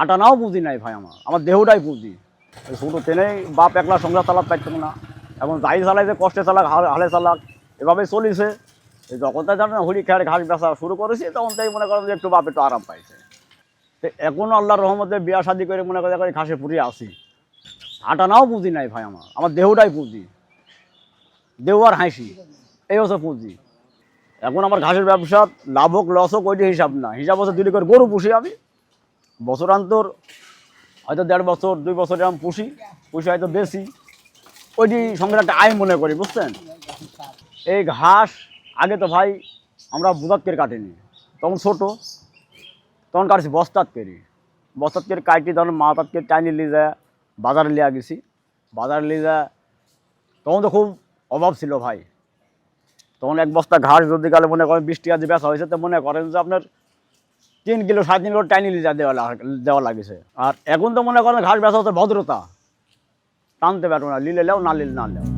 আটানাও পুঁজি নাই ভাই, আমার দেহটাই পুঁজি। ছোটো ট্রেনেই বাপ একলা সংসার চালাতে পারতাম না, এখন যাই চালাইছে কষ্টে চালাক হালে চালাক এভাবেই চলিছে। যখন তাই জানেন হরি খেয়ার ঘাস বেচা শুরু করেছি তখন তাই মনে করেন যে একটু বাপ একটু আরাম পাইছে। তো এখনও আল্লাহর রহমতে বিয়া শাদি করে মনে করে ঘাসে পুড়িয়ে আসি, আটানাও পুঁজি নাই ভাই, আমার দেহটাই পুঁজি। দেহ আর হাসি এই হচ্ছে পুঁজি। এখন আমার ঘাসের ব্যবসা লাভ হোক লস হোক ওইটি হিসাব না, হিসাব হচ্ছে 2 করে গরু পুষি আমি বছরান্তর, হয়তো 1.5 বছর 2 বছর এরকম পুষি হয়তো বেশি, ওইটি সঙ্গে একটা আয় মনে করি, বুঝছেন। এই ঘাস আগে তো ভাই আমরা বুদাত করে কাটিনি, তখন ছোট, তখন কাটছি বস্তাত করে কাটি, তখন মাথাত করে টাইনি নিয়ে যায় বাজারে লিয়ে গেছি। বাজারে নিয়ে যায় তখন তো খুব অভাব ছিল ভাই, তখন এক বস্তা ঘাস যদি গেলে মনে করেন 20 টাকা দিয়ে বেচা হয়েছে, তো মনে করেন যে আপনার 3 কিলো 3.5 কিলো টাইনি লিজা দেওয়া লাগেছে। আর এখন তো মনে করেন ঘাস বেচা হচ্ছে ভদ্রতা, টানতে পারবো না, লিলে লেও না লিলে না লেও।